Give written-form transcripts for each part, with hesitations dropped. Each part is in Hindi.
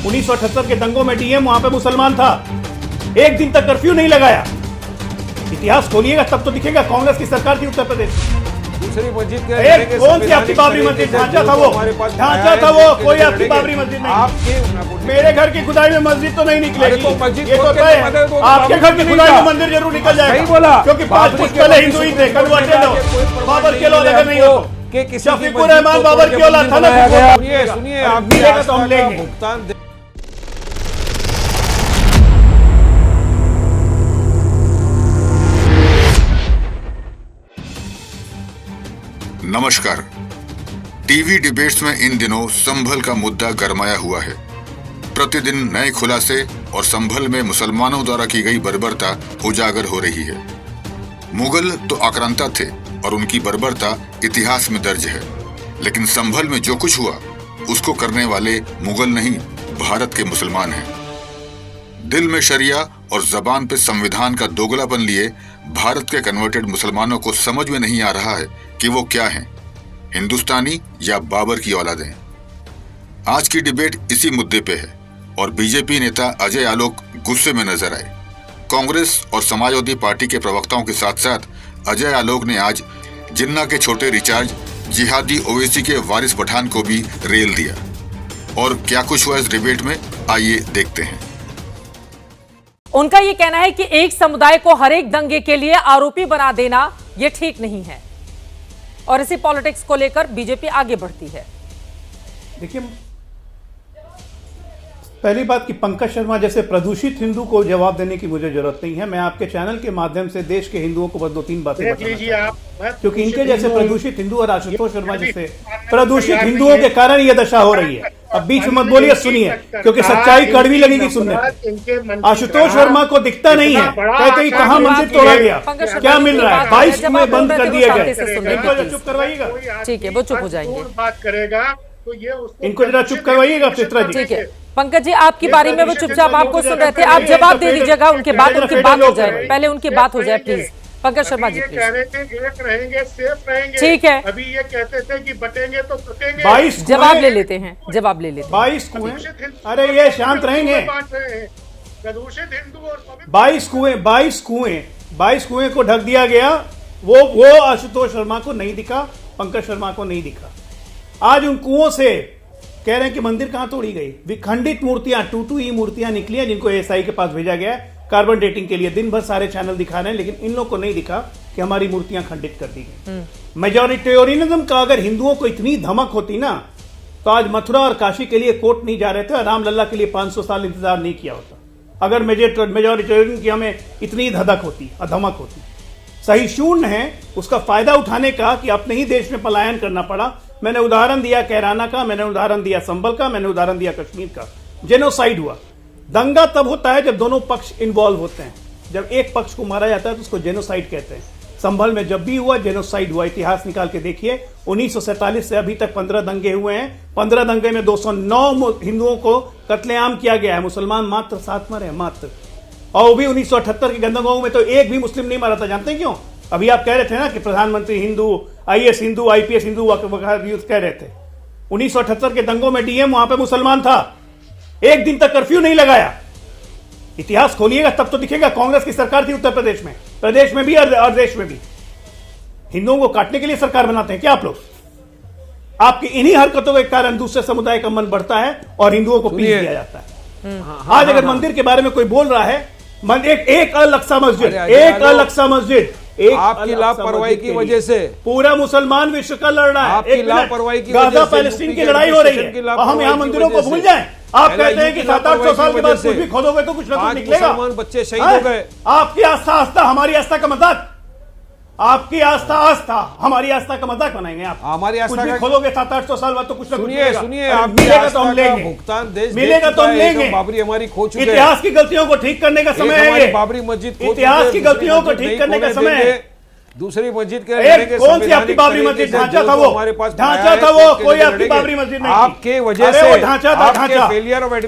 1978 के दंगों में डीएम वहां पे मुसलमान था, एक दिन तक कर्फ्यू नहीं लगाया। इतिहास खोलिएगा तब तो दिखेगा कांग्रेस की सरकार थी उत्तर प्रदेश। दूसरी मस्जिद के कौन सी आपकी बाबरी मस्जिद ढांचा था वो, ढांचा था वो, कोई आपकी बाबरी मस्जिद नहीं। आपके मेरे घर की खुदाई में मस्जिद तो नहीं निकलेगी, ये तो तय है। आपके घर की खुदाई में मंदिर जरूर निकल जाएगा, क्योंकि 5 पुश्त पहले हिंदू ही थे, कन्वर्टेड हो, बाबर के औलाद अगर नहीं हो तो शफीकुर रहमान बाबर की औलाद था ना। सुनिए आप मिलेगा तो हम लेंगे भुगतान। नमस्कार। टीवी डिबेट्स में इन दिनों संभल का मुद्दा गरमाया हुआ है। प्रतिदिन नए खुलासे और संभल में मुसलमानों द्वारा की गई बर्बरता उजागर हो रही है। मुगल तो आक्रांता थे और उनकी बर्बरता इतिहास में दर्ज है, लेकिन संभल में जो कुछ हुआ उसको करने वाले मुगल नहीं, भारत के मुसलमान हैं। दिल में शरिया और जबान पे संविधान का दोगलापन लिए भारत के कन्वर्टेड मुसलमानों को समझ में नहीं आ रहा है कि वो क्या हैं, हिंदुस्तानी या बाबर की औलादें। आज की डिबेट इसी मुद्दे पे है और बीजेपी नेता अजय आलोक गुस्से में नजर आए। कांग्रेस और समाजवादी पार्टी के प्रवक्ताओं के साथ साथ अजय आलोक ने आज जिन्ना के छोटे रिचार्ज जिहादी ओवैसी के वारिस पठान को भी रेल दिया। और क्या कुछ हुआ इस डिबेट में, आइए देखते हैं। उनका ये कहना है कि एक समुदाय को हर एक दंगे के लिए आरोपी बना देना ये ठीक नहीं है और इसी पॉलिटिक्स को लेकर बीजेपी आगे बढ़ती है। देखिए, पहली बात कि पंकज शर्मा जैसे प्रदूषित हिंदू को जवाब देने की मुझे जरूरत नहीं है। मैं आपके चैनल के माध्यम से देश के हिंदुओं को बस 2-3 बातें बताना, क्योंकि इनके जैसे प्रदूषित हिंदू और आशुतोष शर्मा जैसे प्रदूषित हिंदुओं के कारण यह दशा हो रही है। अब बीच में मत बोलिए, सुनिए, क्योंकि सच्चाई कड़वी लगेगी सुनने में। आशुतोष शर्मा को दिखता नहीं है, कहते ही कहां मंदिर तोड़ा गया, क्या मिल रहा है, 22 कुएं बंद कर दिए गए। इनको चुप करवाइएगा, ठीक है, वो चुप हो जाएंगे। बात करेगा तो ये इनको जरा चुप करवाइएगा चित्रा जी। ठीक है पंकज जी, आपकी बारी में वो चुपचाप आपको सुन रहे थे, आप जवाब दे दीजिएगा, उनकी बात हो जाए, पहले उनकी बात हो जाए प्लीज। पंकज शर्मा जी कह रहे थे एक रहेंगे, सेफ रहेंगे, ठीक है। अभी ये कहते थे कि बटेंगे तो टूटेंगे। 22 जवाब ले लेते हैं, जवाब ले लेते हैं। 22 कुएं, अरे ये शांत रहेंगे। प्रदूषित हिंदू और 22 कुएं को ढक दिया गया। वो आशुतोष शर्मा को नहीं दिखा, पंकज शर्मा को नहीं दिखा। आज उन कुओं से कह रहे हैं कि मंदिर कहां तोड़ी गई, विखंडित मूर्तियां, टूटी मूर्तियां निकली हैं, जिनको एएसआई के पास भेजा गया है कार्बन डेटिंग के लिए। दिन भर सारे चैनल दिखा रहे हैं, लेकिन इन लोग को नहीं दिखा कि हमारी मूर्तियां खंडित कर दी गई। मेजॉरिटेरियनिज्म का अगर हिंदुओं को इतनी धमक होती ना, तो आज मथुरा और काशी के लिए कोर्ट नहीं जा रहे थे और राम लल्ला के लिए 500 साल इंतजार नहीं किया होता। अगर मेजॉरिटेरियन की हमें इतनी धधक होती, धमक होती। सही शून्य है उसका फायदा उठाने का कि अपने ही देश में पलायन करना पड़ा। मैंने उदाहरण दिया कैराना का, मैंने उदाहरण दिया संभल का, मैंने उदाहरण दिया कश्मीर का। जेनोसाइड हुआ। दंगा तब होता है जब दोनों पक्ष इन्वॉल्व होते हैं। जब एक पक्ष को मारा जाता है तो उसको जेनोसाइड कहते हैं। संभल में जब भी हुआ जेनोसाइड हुआ। इतिहास निकाल के देखिए, 1947 से अभी तक 15 दंगे हुए हैं। 15 दंगे में 209 हिंदुओं को कत्लेआम किया गया है, मुसलमान मात्र 7 मरे हैं, मात्र। और वो भी 1978 के दंगों में तो एक भी मुस्लिम नहीं मरा था। जानते हैं क्यों? अभी आप कह रहे थे ना कि प्रधानमंत्री हिंदू, आईएएस हिंदू, आईपीएस हिंदू कह रहे थे। 1978 के दंगों में डीएम वहां पे मुसलमान था, एक दिन तक कर्फ्यू नहीं लगाया। इतिहास खोलिएगा तब तो दिखेगा कांग्रेस की सरकार थी उत्तर प्रदेश में भी और देश में भी। हिंदुओं को काटने के लिए सरकार बनाते हैं क्या आप लोग? आपकी इन्हीं हरकतों के कारण दूसरे समुदाय का मन बढ़ता है और हिंदुओं को पीस दिया जाता है। आज अगर मंदिर के बारे में कोई बोल रहा है, एक अलग-सा मस्जिद, आपकी लापरवाही की वजह से पूरा मुसलमान विश्व का लड़ रहा है। आपकी लापरवाही की गाजा पैलेस्टीन की लड़ाई हो रही है और हम यहाँ मंदिरों को भूल जाएं। आप कहते हैं कि 700-800 साल के बाद कुछ भी खोदोगे तो कुछ ना कुछ निकलेगा। मुसलमान बच्चे शहीद हो गए। आपकी आस्था, हमारी आस्था का मजाक। आपकी आस्था, हमारी आस्था का मजाक बनाएंगे आप। हमारी आस्था का खोलोगे 700-800 साल बाद तो कुछ ना कुछ सुनिए, मिलेगा तो हम लेंगे, भुगतान देश मिलेगा तो हम लेंगे। बाबरी हमारी खो चुकी है। इतिहास की गलतियों को ठीक करने का समय है। बाबरी मस्जिद, इतिहास की गलतियों को ठीक करने का समय है। दूसरी मस्जिद के कौन सी आपकी बाबरी मस्जिद ढांचा था वो, ढांचा था वो, कोई आपकी बाबरी मस्जिद नहीं। आपके वजह से वो ढांचा था, ढांचा।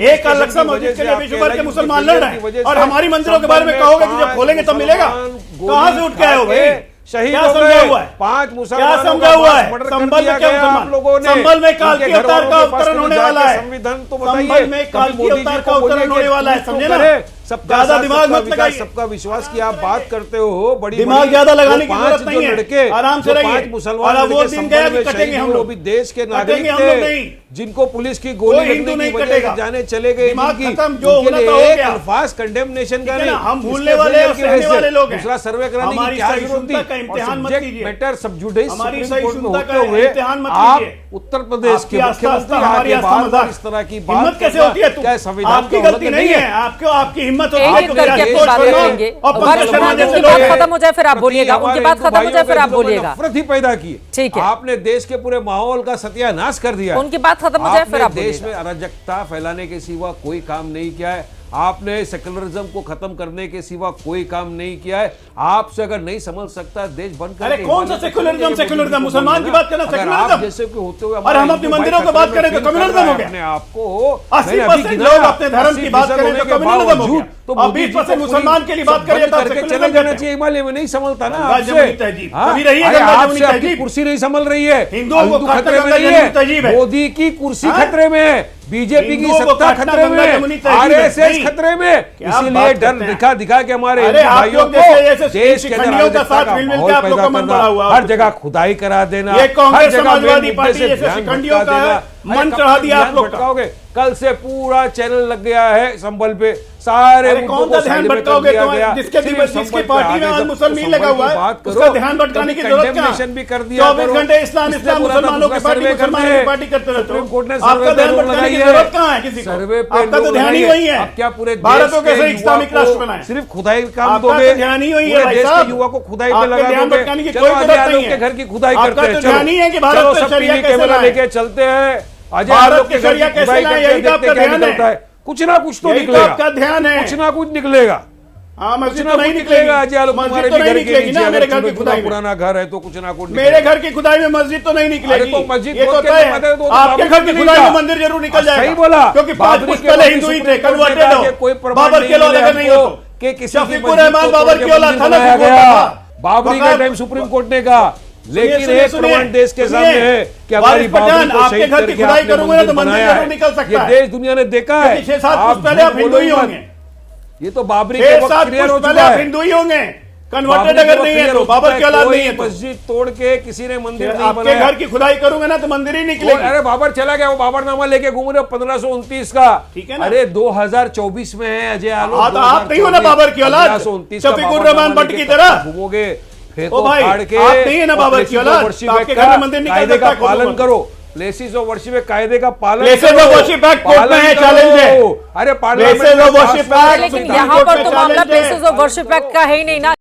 एक अलग सा मस्जिद के लिए विश्व भर के मुसलमान लड़ रहे हैं और हमारी मंदिरों के बारे में कहोगे कि जब खोलेंगे तब मिलेगा। कहां से उठ के आए हो भाई? शहीद क्या हो समझा गए, हुआ है? 5 क्या मुसलमानों समझा का हुआ मांस है? मर्डर कर संभल दिया में क्या गया आप लोगों ने। संभल में काल उनके की घर अवतार का वालों के पास अवतरण होने जाके वाला है। संविधान तो संभल बताइए, में कभी काल की मोदी जी अवतार को का बोलिए अवतरण कि होने वाला है, कुछ तो समझे ना? करे। सबका ज्यादा साथ, दिमाग सबका मत विकास, लगाइए। सबका विश्वास की आप बात करते हो, बड़ी दिमाग ज्यादा लगाने की जरूरत नहीं है। लड़के, आराम से जो रहिए। 5 मुसलमान और वो लड़के दिन गया संभल कि में कटेंगे शहीद हम हुए, लोग। वो भी देश के नागरिक कटेंगे हम लोग थे, नहीं। जिनको पुलिस की गोली कोई हिंदू लगने नहीं की वजह कटेगा। से जाने चले गए, दिमाग जिनकी खत्म, जो उनके होना था लिए हो एक गया। अल्फाज कंडेमनेशन का ठीक है नहीं, ना? हम इसके भूलने वाले फेलियर और की सहने वजह से वाले लोग हैं। दूसरा सर्वे कराने की हमारी क्या जरूरत थी? सहिष्णुता का इम्तिहान मत कीजिए। मैटर सब जुडिस हमारी सुप्रीम कोर्ट में सहिष्णुता होते का हुए इम्तिहान मत आप कीजिए। उत्तर प्रदेश के आपकी आस्था मुख्यमंत्री आस्था, हमारी आके आस्था बार बार मजाक। इस तरह की हिम्मत बात कैसे करना, होती है? क्या संविधान आपकी का गलती उल्लंघन नहीं है, आपकी हिम्मत होती एक है एक तो करके मेरा अपनी दोस्त बातें शर्मा करेंगे। और पंकज शर्मा उनकी जैसे बात लोग हैं। खत्म हो जाए फिर आप बोलिएगा, उनकी बात खत्म हो जाए फिर आप बोलिएगा। नफरत ही पैदा की, ठीक है। आपने देश के पूरे माहौल का सत्यानाश कर दिया। उनकी बात खत्म हो जाए फिर आपने आप देश बोलिएगा। में अराजकता फैलाने के सिवा कोई काम नहीं किया है, आपने सेकुलरिज्म को खत्म करने के सिवा कोई काम नहीं किया है। आपसे अगर नहीं समझ सकता देश बंद करके अरे कौन सा सेकुलरिज्म? मुसलमान की बात करना सेकुलरिज्म? जैसे कि होते हुए और हम अपने मंदिरों की बात करें तो कम्युनलिज्म हो गया। अपने आपको 80% लोग अपने धर्म की बात करें तो कम्युनलिज्म हो गया। तो और 20% मुसलमान के लिए बात करें तो करके चले जाना चाहिए। हिमालय में नहीं संभलता ना गंगा आपसे। जमुनी तहजीब। हाँ? कभी रही है अरे गंगा आपसे जमुनी आपकी तहजीब? कुर्सी नहीं संभल रही है, हिंदुओं को हिंदू काटना खतरे में गंगा नहीं जमुनी तहजीब है, है। मोदी की कुर्सी हाँ? खतरे में है, बीजेपी की हिंदुओं को सत्ता काटना खतरे गंगा जमुनी में, तहजीब है। आरएसएस नहीं। खतरे में, क्या इसीलिए बात डर करते हैं? दिखा दिखा के हमारे अरे हिंदू आप भाइयों लोग जैसे को ऐसे देश के अंदर शिखंडियों का अराजकता साथ का मिल-मिल के माहौल आप लोग पैदा का मन करना, बड़ा हुआ। हर जगह खुदाई करा देना, ये कांग्रेस हर जगह समाजवादी मेन पार्टी मुद्दे से जैसे ध्यान शिखंडियों भटका का देना। मन अरे चढ़ा कब दिया आप ध्यान लोग का। भटकाओगे? कल से पूरा चैनल लग गया है संभल पे, सारे अरे मुद्दों कौन को सा ध्यान साइड में कर भटकाओगे? दिया तो गया। जिसके सिर्फ जिसकी संभल पे पार्टी में आगे आज मुसलमान लगा संभल हुआ की है, बात करो, उसका ध्यान भटकाने की कभी जरूरत क्या condemnation है? भी कर दिया 24 करो। घंटे इस्लाम इसलिए इस्लाम बोला था मुसलमानों की दूसरा पार्टी सर्वे मुसलमानों करते की पार्टी करते रहते सुप्रीम कोर्ट ने हो। आपका सर्वे ध्यान पे भटकाने की लगाई है। जरूरत कहाँ है किसी को? सर्वे पे आपका तो लोग ध्यान ही लगाइए। वही है। अब क्या पूरे भारत देश को कैसे के इस्लामिक युवा राष्ट्र को बनाए? सिर्फ खुदाई काम आपका दोगे? तो ध्यान ही वही है पूरे भाई देश साहब। के युवा को खुदाई पे आपका लगा ध्यान दोगे? भटकाने की चलो कोई आज जरूरत आलोक नहीं के है। घर की खुदाई आपका करते हैं। तो चलो ध्यान ही है कि भारत चलो पे सब शरिया टीवी कैसे कैमरा लाएं? लेके चलते हैं, अजय भारत आलोक के के घर शरिया की कैसे खुदाई लाएं? करते हैं, यही तो देखते आपका क्या ध्यान है। निकलता है। कुछ ना कुछ तो यही तो निकलेगा, आपका ध्यान है। कुछ ना कुछ निकलेगा। हाँ, मस्जिद कुछ तो ना नहीं कुछ निकलेगा। अजय निकलेगी। आलोक मस्जिद तुम्हारे तो भी नहीं घर के निकलेगी नीचे ना मेरे अगर घर की खुदाई में। पुराना घर है तो कुछ ना कुछ मेरे निकलेगा। घर की खुदाई में मस्जिद तो नहीं निकलेगी। अरे तो मस्जिद ये तो खोद के तय बताए है। तो आपके बाबरी घर की नहीं खुदाई था। में मंदिर जरूर निकल जाएगा। सही बोला, क्योंकि 5 बाबरी पुरुष के पहले वक्त हिंदू ही सुप्रीम थे, कोर्ट ने कन्वर्टेड कहा हो। कि कोई प्रमाण बाबर नहीं के औलाद मिले अगर नहीं हो हमको तो कि किसी की शफीकुर मस्जिद रहमान को बाबर तोड़ की के औलाद मंदिर था ना, बनाया सुप्रीम गया। कोर्ट था। बाबरी के वक़्त- टाइम सुप्रीम कोर्ट ने कहा, लेकिन सुनिए, एक सुनिए, प्रमाण देश के सुनिए। सामने है कि हमारी वारिस पठान, बाबरी को आपके शहीद घर की करके खुदाई आपने करूंगा तो मंदिर मंदिर बनाया जरूर है। निकल सकता ये है। देश दुनिया ने देखा है। क्योंकि 6-7 आप पुरुष पहले आप झूठ हिंदू ही बोलो मत। होंगे। ये तो बाबरी के 6-7 वक्त क्लियर हो पुरुष पहले चुका आप है। हिंदू ही होंगे। कन्वर्टेड बाबरी अगर के नहीं वक्त है clear तो हो बाबर चुका की है, औलाद कोई नहीं है तो। मस्जिद तोड़ के किसी ने मंदिर नहीं आपके बनाया। घर की खुदाई करूंगा ना तो मंदिर ही निकलेगी। अरे बाबर चला गया, वो बाबरनामा लेके घूम रहे हो 1529 का। ठीक है ना? अरे 2024 में है अजय आलोक। हाँ, तो आप नहीं हो ना बाबर की औलाद? 1529 का शफीकुर बाबरनामा रहमान भट्ट लेके की तरह। कब घूमोगे? ओ फेंको भाई, फाड़ के। आप नहीं है ना बाबर की और औलाद? प्लेसेस तो ऑफ आपके वर्शिप घर में का मंदिर निकल कायदे सकता का है, खोलो पालन मत। करो। प्लेसेस ऑफ वर्शिप में कायदे का पालन Places करो। of worship act कोर्ट में है, पालन challenge है। करो। अरे Places of worship act लेकिन सुप्रीम यहाँ कोर्ट पर में तो मामला challenge है। प्लेसेस ऑफ वर्शिप एक्ट का है ही नहीं ना।